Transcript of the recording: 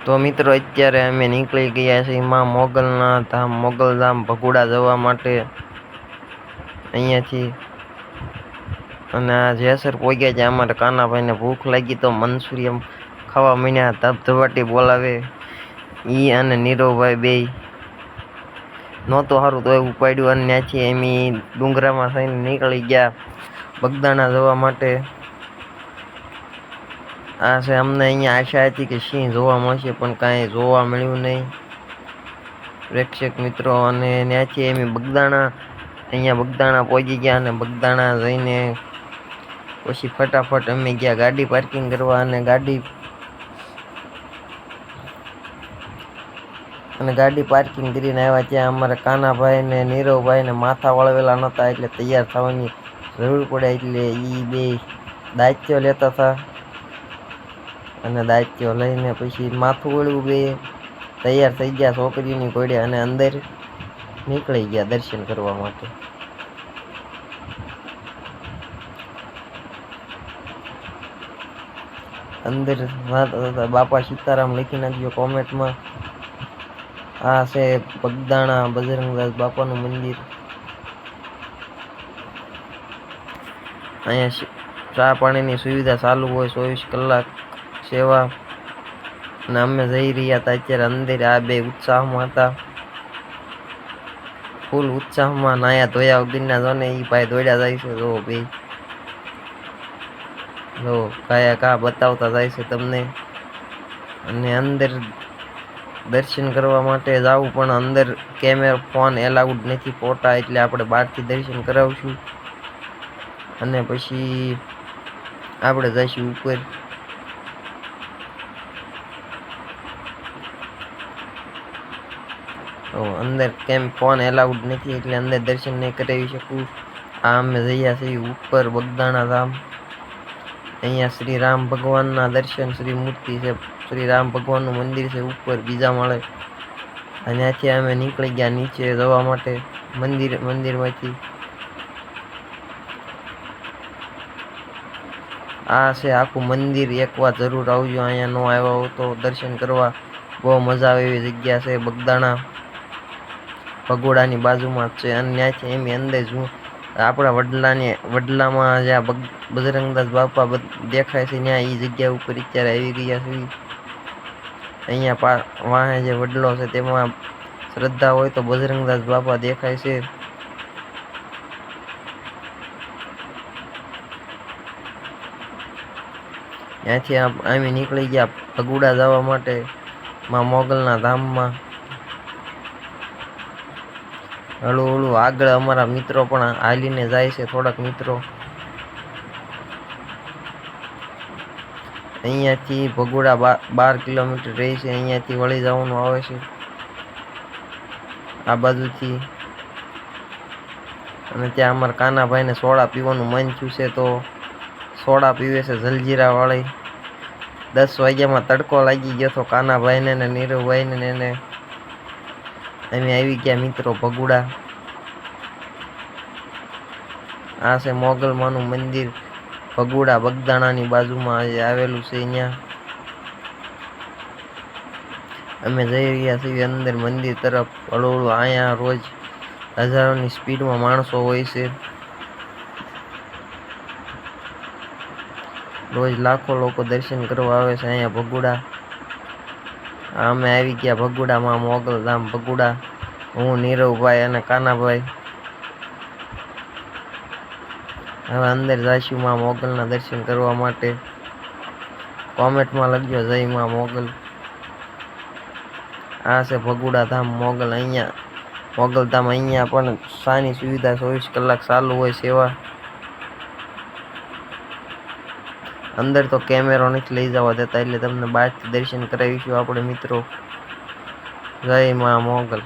તો મિત્રો અત્યારે અમે નીકળી ગયા છીએ માં મોગલના ધામ મોગલધામ ભગુડા જવા માટે અહીંયાથી. અને આ જેસર પહોંચ્યા છે. અમારે કાનાભાઈને ભૂખ લાગી તો મંચુરિયન ખાવા માંડ્યા. ધબધબાટી બોલાવે ઈ અને નીરવભાઈ બેય નહોતું સારું તો ઉપાડ્યું અને ત્યાંથી એમ ડુંગરામાં થઈને નીકળી ગયા બગદાણા જવા માટે. આ છે અમને અહીંયા આશા હતી કે સિંહ જોવા મળશે પણ કાંઈ જોવા મળ્યું નહીં પ્રેક્ષક મિત્રો. અને ત્યાંથી એમ બગદાણા પહોંચી ગયા અને બગદાણા જઈને પછી ફટાફટ અમે ગયા ગાડી પાર્કિંગ કરવા. અને ગાડી પાર્કિંગ કરીને આવ્યા. ત્યાં અમારા કાનાભાઈ ને નીરવભાઈ ને માથા વળવેલા નહોતા એટલે તૈયાર થવાની જરૂર પડે એટલે એ બે દાયિત્વ લેતા હતા. અને દાયિત્વ લઈને પછી માથું વળવું બે તૈયાર થઈ ગયા છોકરીની ઘોડે અને અંદર નીકળી ગયા દર્શન કરવા માટે. અંદર બાપા સીતારામ લખી નાખ્યો કોમેન્ટમાં. આ છે બગદાણા બજરંગદાસ બાપાનું મંદિર. અહીંયા ચા પાણીની સુવિધા ચાલુ હોય 24 કલાક સેવા. અને અમે જઈ રહ્યા હતા અત્યારે અંદર. આ બે ઉત્સાહમાં હતા, ફૂલ ઉત્સાહમાં. નાયા ધોયા વગરના જો ને એ ભાઈ દોડ્યા જાય છે. જો બે જો કયા બતાવતા જાય છે તમને. અને અંદર દર્શન કરવા માટે જાવું પણ અંદર કેમેરા ફોન એલાઉડ નથી ફોટા એટલે આપણે બહારથી દર્શન કરાવશું અને પછી આપણે જઈશું ઉપર. અંદર કેમ ફોન એલાઉડ નથી એટલે અંદર દર્શન નહીં કરાવી શકું. આ અમે જઈએ છીએ ઉપર બગદાણા ધામ. અહીંયા શ્રી રામ ભગવાનના દર્શન, શ્રી મૂર્તિ છે, શ્રી રામ ભગવાનનું મંદિર છે ઉપર બીજા માળે. અને ત્યાંથી અમે નીકળી ગયા નીચે જવા માટે મંદિરમાંથી. આ છે આખું મંદિર. એકવાર જરૂર આવજો અહીંયા નો આવ્યા હો તો દર્શન કરવા. બહુ મજા આવે એવી જગ્યા છે બગદાણા. ભગોડાની બાજુમાં જ છે. અને ત્યાંથી એમ અંદર આપણા વડલામાં જ્યાં બજરંગદાસ બાપા દેખાય છે ત્યાં એ જગ્યા ઉપર અત્યારે આવી ગયા છે. અહીંયા વાહે જે વડલો છે તેમાં શ્રદ્ધા હોય તો બજરંગદાસ બાપા દેખાય છે. ત્યાંથી અમે નીકળી ગયા ભગુડા જવા માટે માં મોગલના ધામમાં. હળું આગળ અમારા મિત્રો પણ હાલીને જાય છે. થોડાક મિત્રો અહીંયાથી ભગુડા 12 કિલોમીટર રહી છે. અહીંયાથી વળી જવાનું આવે છે આ બાજુથી. અને ત્યાં અમારા કાનાભાઈને સોડા પીવાનું મન થયું છે તો સોડા પીવે છે જલજીરા વાળી. 10 વાગ્યામાં તડકો લાગી ગયો તો કાનાભાઈને ને નીરવભાઈને ને એને અમે આવી ગયા મિત્રો ભગુડા. આ છે મોગલમાનું મંદિર ભગુડા બગદાણાની બાજુમાં આવેલું છે. અહીંયા અમે જઈ રહ્યા છીએ અંદર મંદિર તરફ. હળવું અહીંયા રોજ હજારોની સ્પીડમાં માણસો હોય છે. રોજ લાખો લોકો દર્શન કરવા આવે છે અહીંયા ભગુડા. અમે આવી ગયા ભગુડામાં મોગલધામ ભગુડા. હું નીરવભાઈ અને કાનાભાઈ હવે અંદર જઈશું માં મોગલના દર્શન કરવા માટે. કોમેન્ટમાં લખજો જય માં મોગલ. આ છે ભગુડા ધામ મોગલ. અહીંયા મોગલધામ અહીંયા પણ સાની સુવિધા 24 કલાક ચાલુ હોય સેવા. અંદર તો કેમેરો નથી લઈ જવા દેતા એટલે તમને બહારથી દર્શન કરાવીશું આપણે મિત્રો. જય માં મોગલ.